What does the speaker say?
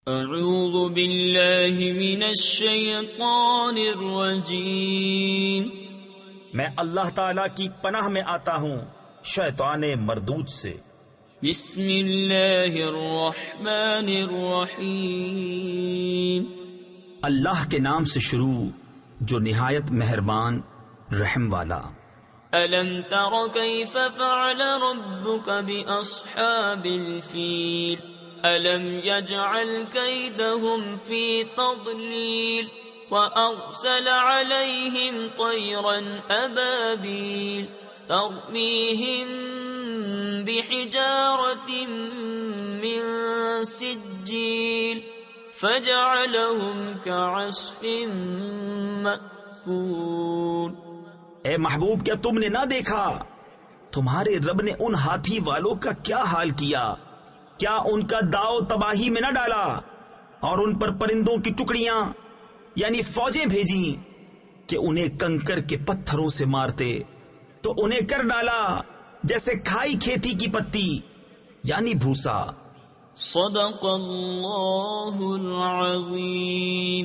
اعوذ باللہ من الشیطان الرجیم، میں اللہ تعالی کی پناہ میں آتا ہوں شیطان مردود سے۔ بسم اللہ الرحمن الرحیم، اللہ کے نام سے شروع جو نہایت مہربان رحم والا۔ الم تر کیف فعل ربک باصحاب الفیل الم یجعل کیدہم فی تضلیل وارسل علیہم طیرا ابابیل ترمیہم بحجارۃ من سجیل فجعلہم کعصف مأکول۔ اے محبوب، کیا تم نے نہ دیکھا تمہارے رب نے ان ہاتھی والوں کا کیا حال کیا؟ کیا ان کا داؤ تباہی میں نہ ڈالا اور ان پر پرندوں کی ٹکڑیاں یعنی فوجیں بھیجیں کہ انہیں کنکر کے پتھروں سے مارتے، تو انہیں کر ڈالا جیسے کھائی کھیتی کی پتی یعنی بھوسا۔ صدق اللہ العظیم۔